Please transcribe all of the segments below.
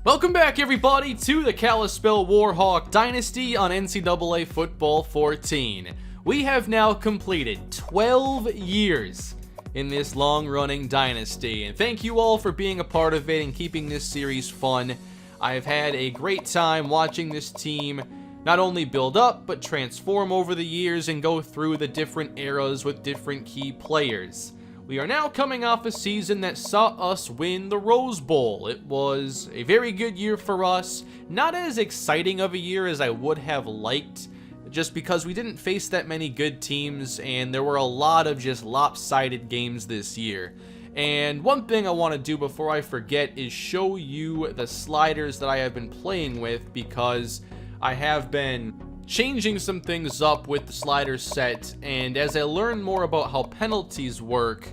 Welcome back, everybody, to the Kalispell Warhawk Dynasty on NCAA Football 14. We have now completed 12 years in this long-running dynasty, and thank you all for being a part of it and keeping this series fun. I've had a great time watching this team not only build up, but transform over the years and go through the different eras with different key players. We are now coming off a season that saw us win the Rose Bowl. It was a very good year for us. Not as exciting of a year as I would have liked, just because we didn't face that many good teams and there were a lot of just lopsided games this year. And one thing I want to do before I forget is show you the sliders that I have been playing with, because I have been changing some things up with the slider set, and as I learn more about how penalties work,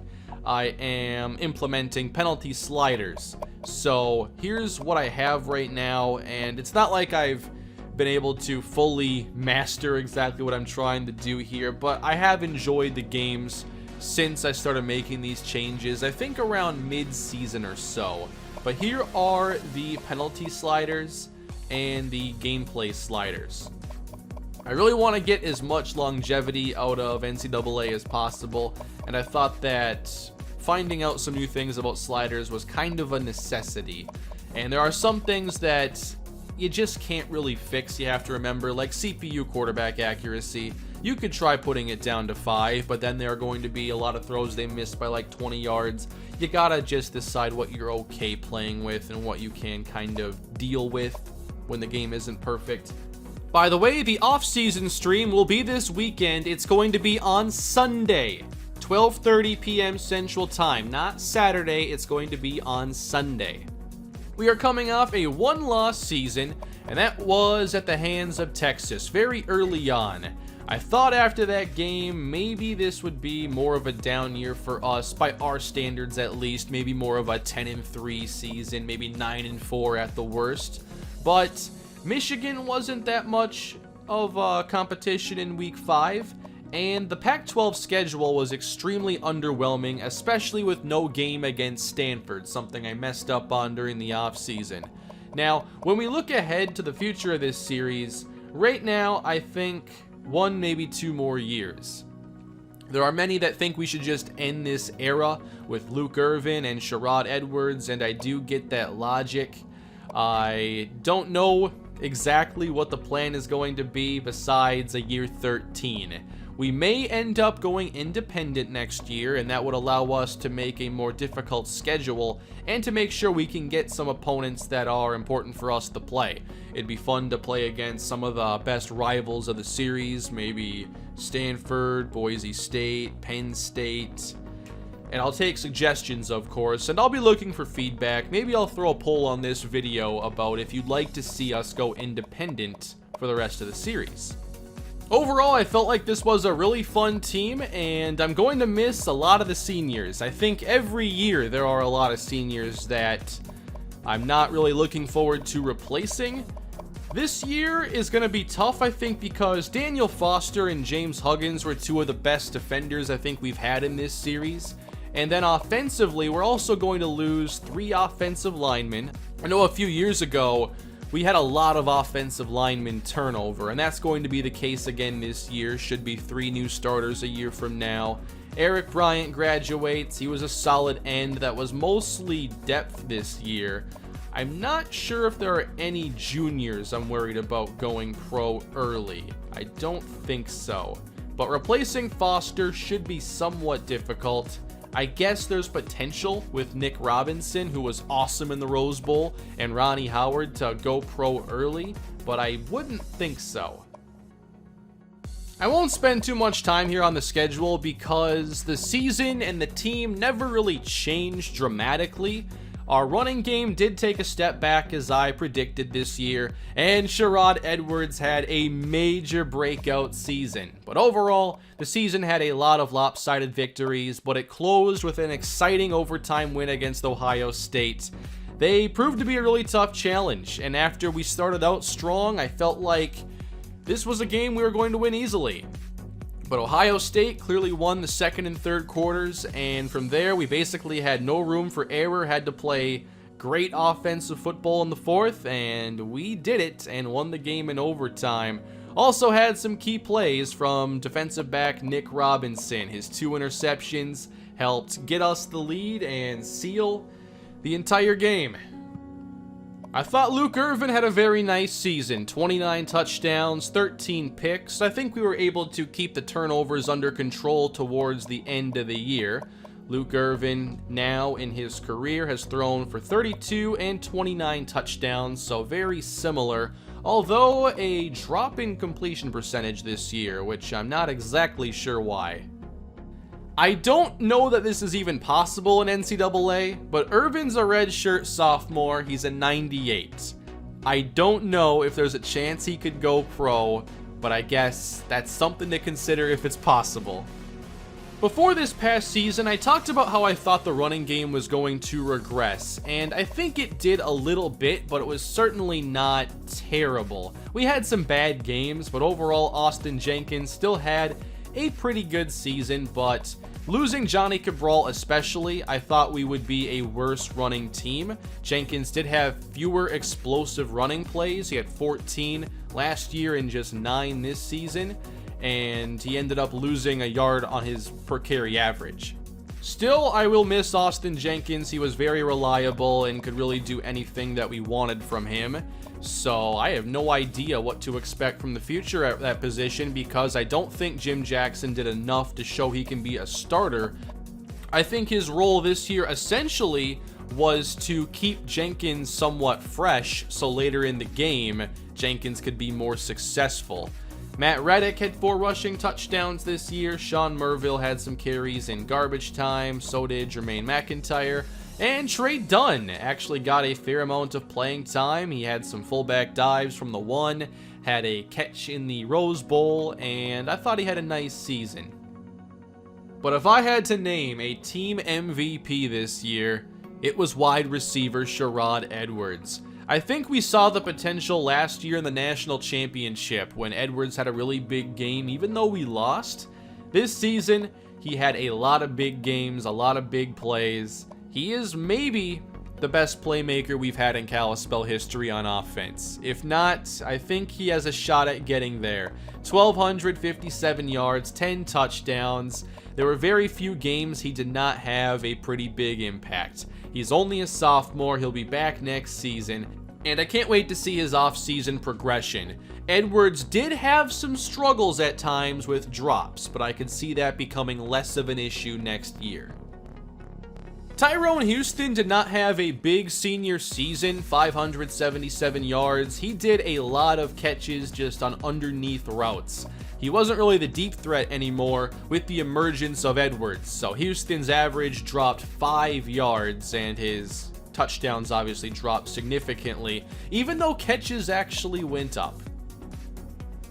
I am implementing penalty sliders. So here's what I have right now, and it's not like I've been able to fully master exactly what I'm trying to do here, but I have enjoyed the games since I started making these changes, I think around mid-season or so. But here are the penalty sliders and the gameplay sliders. I really want to get as much longevity out of NCAA as possible, and I thought that finding out some new things about sliders was kind of a necessity. And there are some things that you just can't really fix. You have to remember, like CPU quarterback accuracy. You could try putting it down to 5, but then there are going to be a lot of throws they missed by like 20 yards. You gotta just decide what you're okay playing with and what you can kind of deal with when the game isn't perfect. By the way, the off-season stream will be this weekend. It's going to be on Sunday, 12:30 p.m. Central Time. Not Saturday, it's going to be on Sunday. We are coming off a one-loss season, and that was at the hands of Texas very early on. I thought after that game, maybe this would be more of a down year for us, by our standards at least, maybe more of a 10-3 season, maybe 9-4 at the worst. But Michigan wasn't that much of a competition in week 5, and the Pac-12 schedule was extremely underwhelming, especially with no game against Stanford, something I messed up on during the offseason. Now, when we look ahead to the future of this series, right now I think 1, maybe 2 more years. There are many that think we should just end this era with Luke Irvin and Sherrod Edwards, and I do get that logic. I don't know exactly what the plan is going to be besides a year 13. We may end up going independent next year, and that would allow us to make a more difficult schedule and to make sure we can get some opponents that are important for us to play. It'd be fun to play against some of the best rivals of the series, maybe Stanford, Boise State, Penn State. And I'll take suggestions, of course, and I'll be looking for feedback. Maybe I'll throw a poll on this video about if you'd like to see us go independent for the rest of the series. Overall, I felt like this was a really fun team, and I'm going to miss a lot of the seniors. I think every year there are a lot of seniors that I'm not really looking forward to replacing. This year is going to be tough, I think, because Daniel Foster and James Huggins were 2 of the best defenders I think we've had in this series. And then offensively, we're also going to lose 3 offensive linemen. I know a few years ago, we had a lot of offensive lineman turnover, and that's going to be the case again this year. Should be 3 new starters a year from now. Eric Bryant graduates. He was a solid end that was mostly depth this year. I'm not sure if there are any juniors I'm worried about going pro early. I don't think so. But replacing Foster should be somewhat difficult. I guess there's potential with Nick Robinson, who was awesome in the Rose Bowl, and Ronnie Howard to go pro early, but I wouldn't think so. I won't spend too much time here on the schedule because the season and the team never really changed dramatically. Our running game did take a step back as I predicted this year, and Sherrod Edwards had a major breakout season. But overall, the season had a lot of lopsided victories, but it closed with an exciting overtime win against Ohio State. They proved to be a really tough challenge, and after we started out strong, I felt like this was a game we were going to win easily. But Ohio State clearly won the second and third quarters, and from there we basically had no room for error, had to play great offensive football in the fourth, and we did it and won the game in overtime. Also had some key plays from defensive back Nick Robinson. His 2 interceptions helped get us the lead and seal the entire game. I thought Luke Irvin had a very nice season. 29 touchdowns, 13 picks. I think we were able to keep the turnovers under control towards the end of the year. Luke Irvin, now in his career, has thrown for 32 and 29 touchdowns, so very similar. Although a drop in completion percentage this year, which I'm not exactly sure why. I don't know that this is even possible in NCAA, but Irvin's a redshirt sophomore. He's a 98. I don't know if there's a chance he could go pro, but I guess that's something to consider if it's possible. Before this past season, I talked about how I thought the running game was going to regress, and I think it did a little bit, but it was certainly not terrible. We had some bad games, but overall Austin Jenkins still had a pretty good season, but losing Johnny Cabral especially, I thought we would be a worse running team. Jenkins did have fewer explosive running plays. He had 14 last year and just 9 this season, and he ended up losing a yard on his per carry average. Still, I will miss Austin Jenkins. He was very reliable and could really do anything that we wanted from him. So I have no idea what to expect from the future at that position, because I don't think Jim Jackson did enough to show he can be a starter. I think his role this year essentially was to keep Jenkins somewhat fresh, so later in the game, Jenkins could be more successful. Matt Reddick had 4 rushing touchdowns this year. Sean Merville had some carries in garbage time. So did Jermaine McIntyre. And Trey Dunn actually got a fair amount of playing time. He had some fullback dives from the 1, had a catch in the Rose Bowl, and I thought he had a nice season. But if I had to name a team MVP this year, it was wide receiver Sherrod Edwards. I think we saw the potential last year in the national championship when Edwards had a really big game, even though we lost. This season, he had a lot of big games, a lot of big plays. He is maybe the best playmaker we've had in Kalispell history on offense. If not, I think he has a shot at getting there. 1,257 yards, 10 touchdowns. There were very few games he did not have a pretty big impact. He's only a sophomore. He'll be back next season, and I can't wait to see his off-season progression. Edwards did have some struggles at times with drops, but I could see that becoming less of an issue next year. Tyrone Houston did not have a big senior season, 577 yards. He did a lot of catches just on underneath routes. He wasn't really the deep threat anymore with the emergence of Edwards, so Houston's average dropped 5 yards and his touchdowns obviously dropped significantly, even though catches actually went up.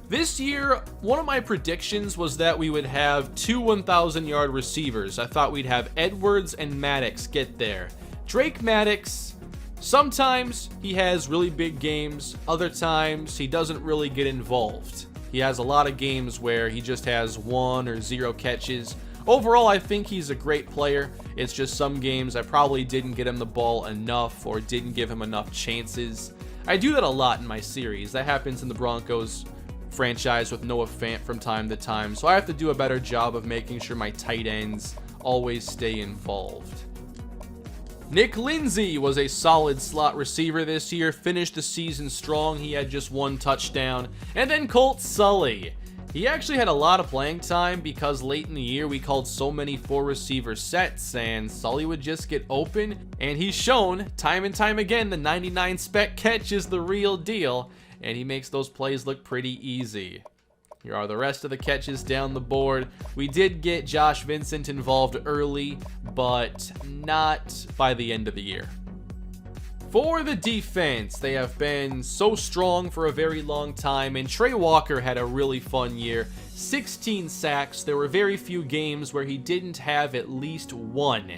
This year, one of my predictions was that we would have 2 1,000-yard receivers. I thought we'd have Edwards and Maddox get there. Drake Maddox, sometimes he has really big games, other times he doesn't really get involved. He has a lot of games where he just has 1 or 0 catches. Overall, I think he's a great player. It's just some games I probably didn't get him the ball enough or didn't give him enough chances. I do that a lot in my series. That happens in the Broncos franchise with Noah Fant from time to time, so I have to do a better job of making sure my tight ends always stay involved. Nick Lindsay was a solid slot receiver this year, finished the season strong. He had just 1 touchdown. And then Colt Sully. He actually had a lot of playing time because late in the year we called so many 4-receiver sets and Sully would just get open, and he's shown time and time again the 99 spec catch is the real deal, and he makes those plays look pretty easy. Here are the rest of the catches down the board. We did get Josh Vincent involved early, but not by the end of the year. For the defense, they have been so strong for a very long time, and Trey Walker had a really fun year. 16 sacks. There were very few games where he didn't have at least 1.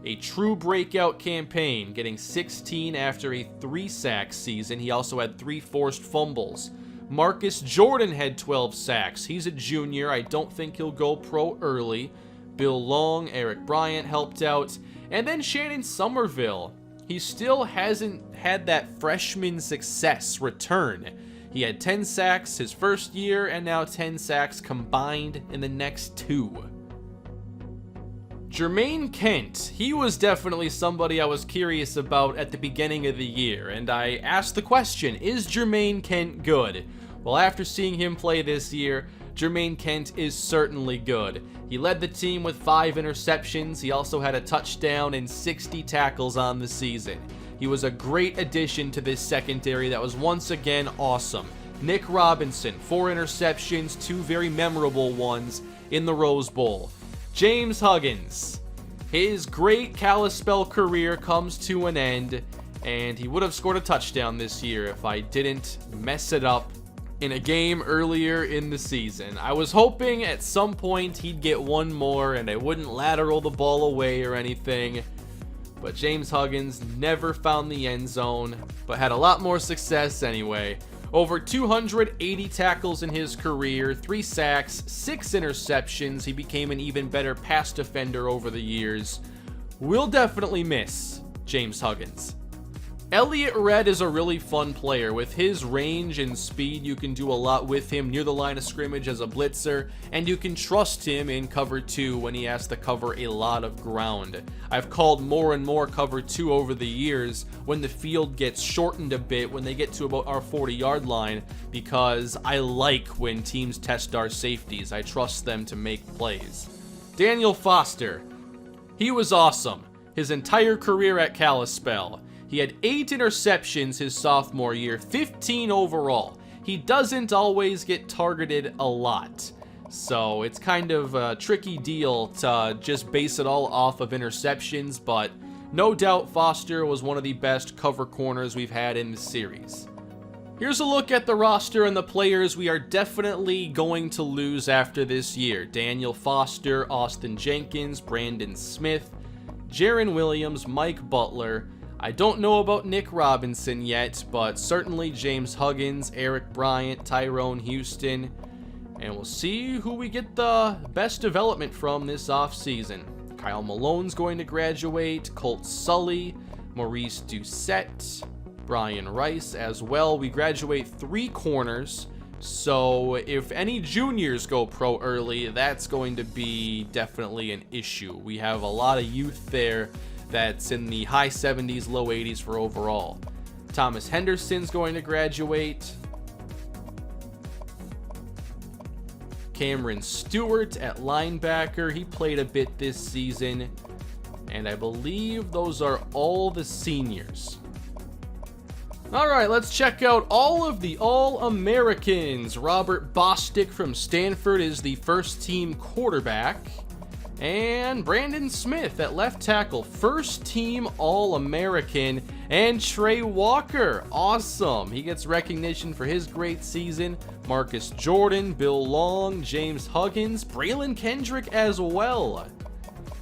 A true breakout campaign, getting 16 after a 3-sack season. He also had 3 forced fumbles. Marcus Jordan had 12 sacks. He's a junior. I don't think he'll go pro early. Bill Long, Eric Bryant helped out. And then Shannon Somerville. he still hasn't had that freshman success return. He had 10 sacks his first year, and now 10 sacks combined in the next 2. Jermaine Kent, he was definitely somebody I was curious about at the beginning of the year, and I asked the question, is Jermaine Kent good? Well, after seeing him play this year, Jermaine Kent is certainly good. He led the team with 5 interceptions. He also had a touchdown and 60 tackles on the season. He was a great addition to this secondary that was once again awesome. Nick Robinson, 4 interceptions, 2 very memorable ones in the Rose Bowl. James Huggins, his great Kalispell career comes to an end, and he would have scored a touchdown this year if I didn't mess it up in a game earlier in the season. I was hoping at some point he'd get one more and I wouldn't lateral the ball away or anything, but James Huggins never found the end zone, but had a lot more success anyway. Over 280 tackles in his career, 3 sacks, 6 interceptions. He became an even better pass defender over the years. We'll definitely miss James Huggins. Elliott Red is a really fun player. With his range and speed, you can do a lot with him near the line of scrimmage as a blitzer, and you can trust him in cover 2 when he has to cover a lot of ground. I've called more and more cover 2 over the years when the field gets shortened a bit, when they get to about our 40-yard line, because I like when teams test our safeties. I trust them to make plays. Daniel Foster, he was awesome his entire career at Kalispell. He had 8 interceptions his sophomore year, 15 overall. He doesn't always get targeted a lot, so it's kind of a tricky deal to just base it all off of interceptions, but no doubt Foster was one of the best cover corners we've had in the series. Here's a look at the roster and the players we are definitely going to lose after this year. Daniel Foster, Austin Jenkins, Brandon Smith, Jaron Williams, Mike Butler. I don't know about Nick Robinson yet, but certainly James Huggins, Eric Bryant, Tyrone Houston, and we'll see who we get the best development from this offseason. Kyle Malone's going to graduate, Colt Sully, Maurice Doucette, Brian Rice as well. We graduate 3 corners, so if any juniors go pro early, that's going to be definitely an issue. We have a lot of youth there that's in the high 70s, low 80s for overall. Thomas Henderson's going to graduate. Cameron Stewart at linebacker. He played a bit this season. And I believe those are all the seniors. Alright, let's check out all of the All-Americans. Robert Bostic from Stanford is the first team quarterback. And Brandon Smith at left tackle, first team All-American. And Trey Walker, awesome. He gets recognition for his great season. Marcus Jordan, Bill Long, James Huggins, Braylon Kendrick as well.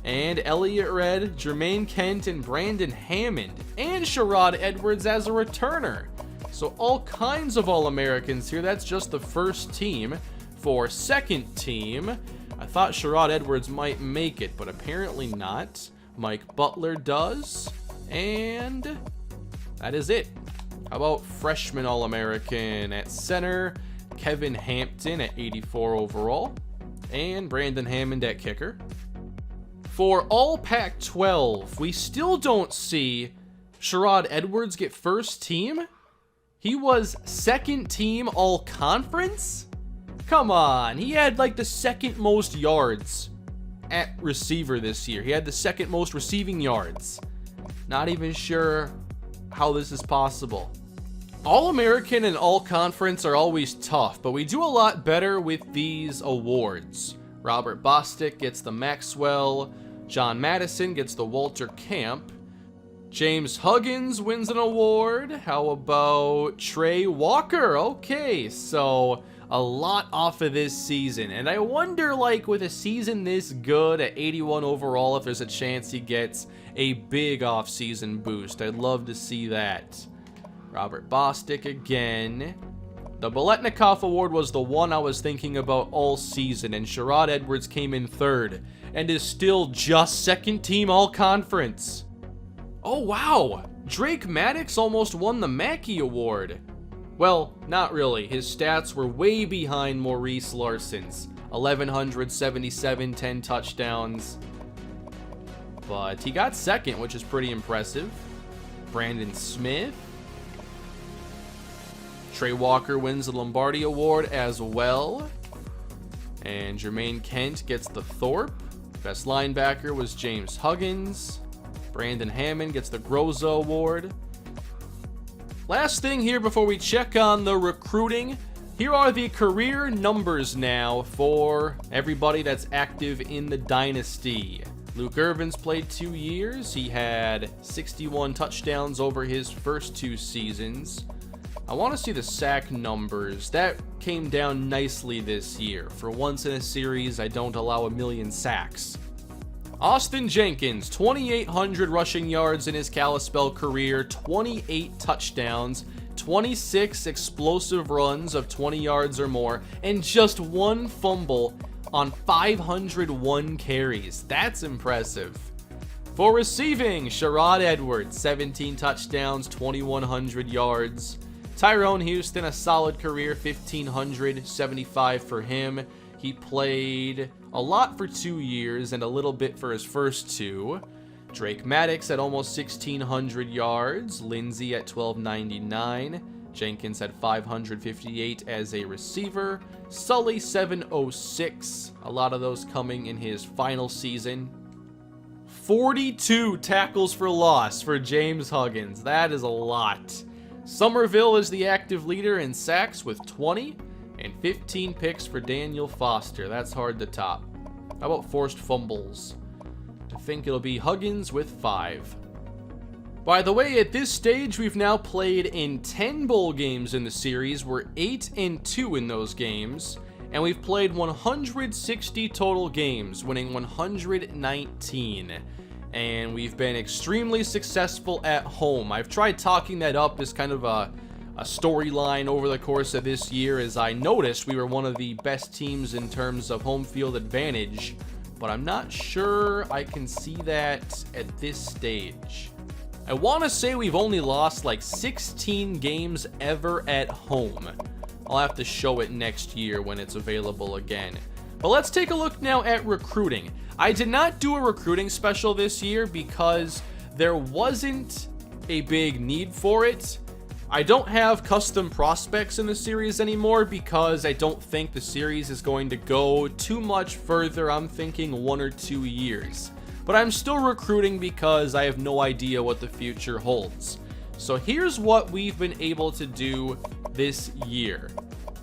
And Elliott Red, Jermaine Kent, and Brandon Hammond. And Sherrod Edwards as a returner. So all kinds of All-Americans here. That's just the first team. For second team, I thought Sherrod Edwards might make it, but apparently not. Mike Butler does. And that is it. How about freshman All-American at center? Kevin Hampton at 84 overall. And Brandon Hammond at kicker. For all Pac-12, we still don't see Sherrod Edwards get first team. He was second team All-Conference? Come on, he had like the second most yards at receiver this year. He had the second most receiving yards. Not even sure how this is possible. All-American and All-Conference are always tough, but we do a lot better with these awards. Robert Bostic gets the Maxwell. John Madison gets the Walter Camp. James Huggins wins an award. How about Trey Walker? Okay, so a lot off of this season. And I wonder, like, with a season this good at 81 overall, if there's a chance he gets a big off-season boost. I'd love to see that. Robert Bostic again. The Biletnikoff Award was the one I was thinking about all season, and Sherrod Edwards came in third and is still just second team All-Conference. Oh, wow. Drake Maddox almost won the Mackey Award. Well, not really. His stats were way behind Maurice Larson's. 1,177, 10 touchdowns. But he got second, which is pretty impressive. Brandon Smith. Trey Walker wins the Lombardi Award as well. And Jermaine Kent gets the Thorpe. Best linebacker was James Huggins. Brandon Hammond gets the Groza Award. Last thing here before we check on the recruiting. Here are the career numbers now for everybody that's active in the Dynasty. Luke Irvin's played 2 years. He had 61 touchdowns over his first 2 seasons. I want to see the sack numbers. That came down nicely this year. For once in a series, I don't allow 1,000,000 sacks. Austin Jenkins, 2,800 rushing yards in his Kalispell career, 28 touchdowns, 26 explosive runs of 20 yards or more, and just 1 fumble on 501 carries. That's impressive. For receiving, Sherrod Edwards, 17 touchdowns, 2,100 yards. Tyrone Houston, a solid career, 1,575 for him. He played a lot for 2 years and a little bit for his first 2. Drake Maddox at almost 1,600 yards. Lindsey at 1,299. Jenkins had 558 as a receiver. Sully 706. A lot of those coming in his final season. 42 tackles for loss for James Huggins. That is a lot. Somerville is the active leader in sacks with 20. And 15 picks for Daniel Foster. That's hard to top. How about forced fumbles? I think it'll be Huggins with 5. By the way, at this stage, we've now played in 10 bowl games in the series. We're 8-2 in those games. And we've played 160 total games, winning 119. And we've been extremely successful at home. I've tried talking that up as kind of a storyline over the course of this year, as I noticed we were one of the best teams in terms of home field advantage, but I'm not sure I can see that at this stage. I want to say we've only lost like 16 games ever at home. I'll have to show it next year when it's available again. But let's take a look now at recruiting. I did not do a recruiting special this year because there wasn't a big need for it. I don't have custom prospects in the series anymore because I don't think the series is going to go too much further. I'm thinking 1 or 2 years. But I'm still recruiting because I have no idea what the future holds. So here's what we've been able to do this year.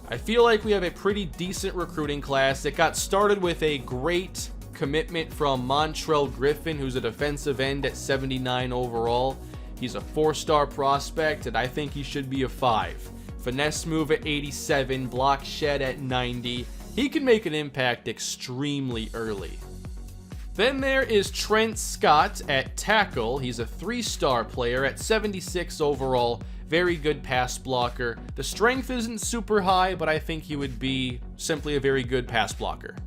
I feel like we have a pretty decent recruiting class. It got started with a great commitment from Montrell Griffin, who's a defensive end at 79 overall. He's a 4-star prospect, and I think he should be a 5. Finesse move at 87, block shed at 90. He can make an impact extremely early. Then there is Trent Scott at tackle. He's a 3-star player at 76 overall. Very good pass blocker. The strength isn't super high, but I think he would be simply a very good pass blocker.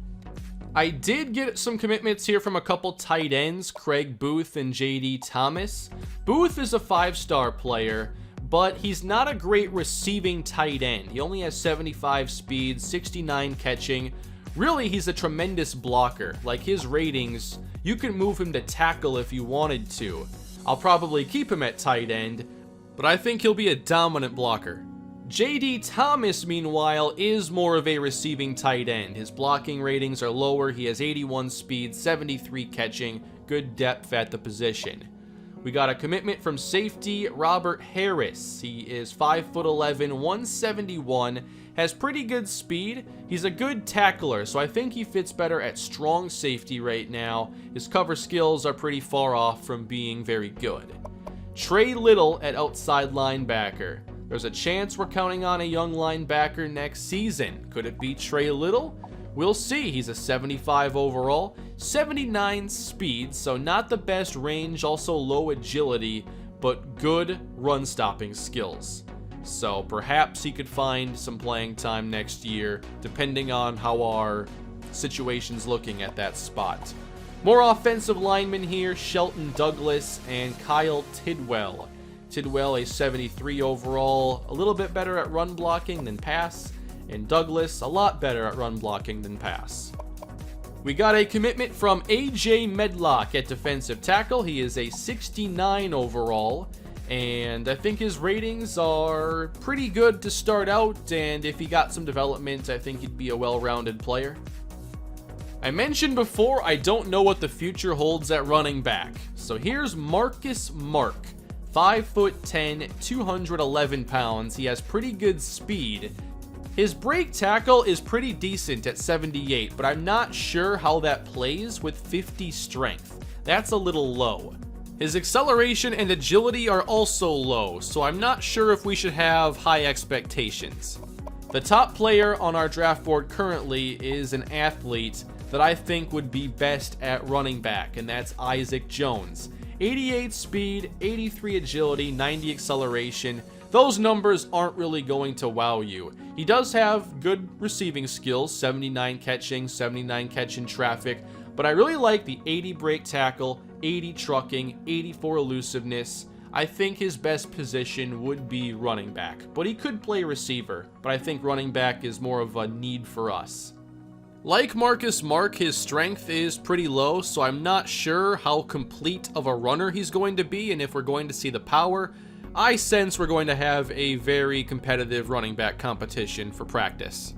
I did get some commitments here from a couple tight ends, Craig Booth and JD Thomas. Booth is a 5-star player, but he's not a great receiving tight end. He only has 75 speed, 69 catching. Really, he's a tremendous blocker. Like his ratings, you can move him to tackle if you wanted to. I'll probably keep him at tight end, but I think he'll be a dominant blocker. JD Thomas, meanwhile, is more of a receiving tight end. His blocking ratings are lower. He has 81 speed, 73 catching, good depth at the position. We got a commitment from safety Robert Harris. He is 5'11", 171, has pretty good speed. He's a good tackler, so I think he fits better at strong safety right now. His cover skills are pretty far off from being very good. Trey Little at outside linebacker. There's a chance we're counting on a young linebacker next season. Could it be Trey Little? We'll see. He's a 75 overall, 79 speed, so not the best range, also low agility, but good run stopping skills. So perhaps he could find some playing time next year, depending on how our situation's looking at that spot. More offensive linemen here, Shelton Douglas and Kyle Tidwell. Tidwell, a 73 overall, a little bit better at run blocking than pass, and Douglas, a lot better at run blocking than pass. We got a commitment from A.J. Medlock at defensive tackle. He is a 69 overall, and I think his ratings are pretty good to start out, and if he got some development, I think he'd be a well-rounded player. I mentioned before, I don't know what the future holds at running back. So here's Marcus Mark, 5'10", 211 pounds. He has pretty good speed. His break tackle is pretty decent at 78, but I'm not sure how that plays with 50 strength. That's a little low. His acceleration and agility are also low, so I'm not sure if we should have high expectations. The top player on our draft board currently is an athlete that I think would be best at running back, and that's Isaac Jones. 88 speed, 83 agility, 90 acceleration. Those numbers aren't really going to wow you. He does have good receiving skills, 79 catching, 79 catching traffic, but I really like the 80 break tackle, 80 trucking, 84 elusiveness. I think his best position would be running back, but he could play receiver, but I think running back is more of a need for us. Like Marcus Mark, his strength is pretty low, so I'm not sure how complete of a runner he's going to be and if we're going to see the power. I sense we're going to have a very competitive running back competition for practice.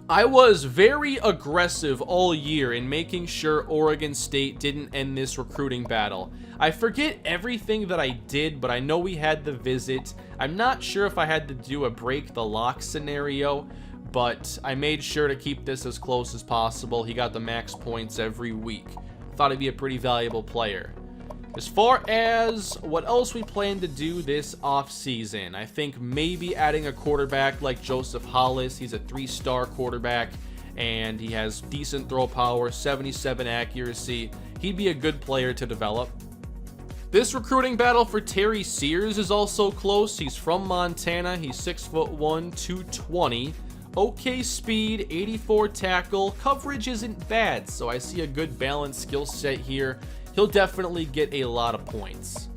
I was very aggressive all year in making sure Oregon State didn't end this recruiting battle. I forget everything that I did, but I know we had the visit. I'm not sure if I had to do a break the lock scenario, but I made sure to keep this as close as possible. He got the max points every week. Thought he'd be a pretty valuable player. As far as what else we plan to do this offseason, I think maybe adding a quarterback like Joseph Hollis. He's a 3-star quarterback, and he has decent throw power, 77 accuracy. He'd be a good player to develop. This recruiting battle for Terry Sears is also close. He's from Montana. He's 6'1", 220. Okay speed, 84 tackle. Coverage isn't bad, so I see a good balanced skill set here. He'll definitely get a lot of points.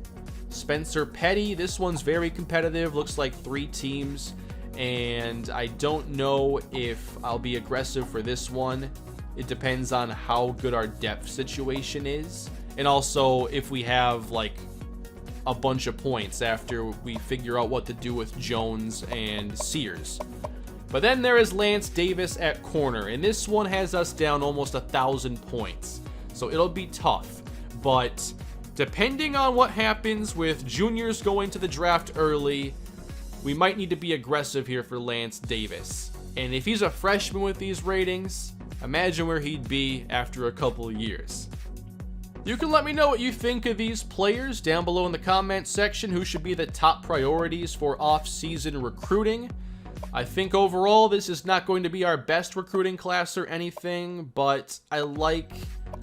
Spencer Petty, this one's very competitive. Looks like 3 teams, and I don't know if I'll be aggressive for this one. It depends on how good our depth situation is, and also if we have like a bunch of points after we figure out what to do with Jones and Sears. But then there is Lance Davis at corner, and this one has us down almost 1,000 points, so it'll be tough. But depending on what happens with juniors going to the draft early, we might need to be aggressive here for Lance Davis. And if he's a freshman with these ratings, imagine where he'd be after a couple of years. You can let me know what you think of these players down below in the comment section. Who should be the top priorities for off-season recruiting? I think overall this is not going to be our best recruiting class or anything, but I like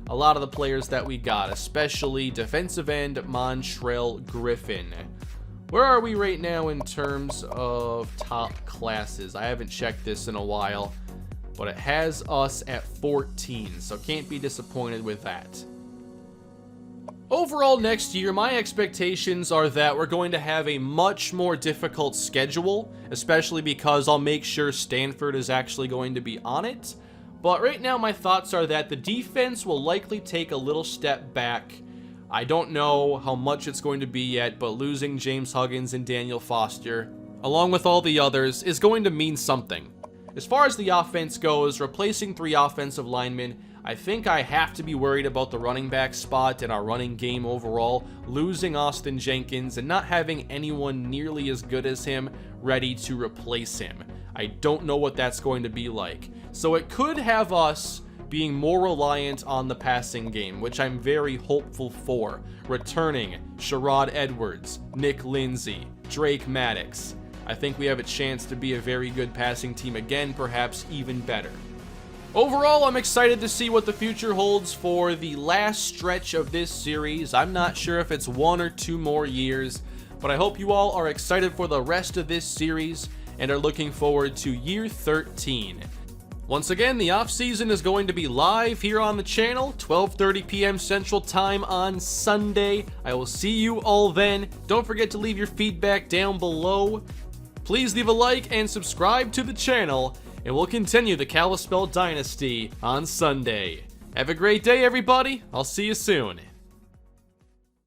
a lot of the players that we got, especially defensive end Montrell Griffin. Where are we right now in terms of top classes? I haven't checked this in a while, but it has us at 14, so can't be disappointed with that. Overall, next year, my expectations are that we're going to have a much more difficult schedule, especially because I'll make sure Stanford is actually going to be on it. But right now, my thoughts are that the defense will likely take a little step back. I don't know how much it's going to be yet, but losing James Huggins and Daniel Foster, along with all the others, is going to mean something. As far as the offense goes, replacing 3 offensive linemen, I think I have to be worried about the running back spot and our running game overall. Losing Austin Jenkins and not having anyone nearly as good as him ready to replace him. I don't know what that's going to be like. So it could have us being more reliant on the passing game, which I'm very hopeful for. Returning Sherrod Edwards, Nick Lindsay, Drake Maddox. I think we have a chance to be a very good passing team again, perhaps even better. Overall, I'm excited to see what the future holds for the last stretch of this series. I'm not sure if it's 1 or 2 more years, but I hope you all are excited for the rest of this series and are looking forward to year 13. Once again, the off-season is going to be live here on the channel, 12:30 p.m. Central Time on Sunday. I will see you all then. Don't forget to leave your feedback down below. Please leave a like and subscribe to the channel, and we'll continue the Kalispell Dynasty on Sunday. Have a great day, everybody. I'll see you soon.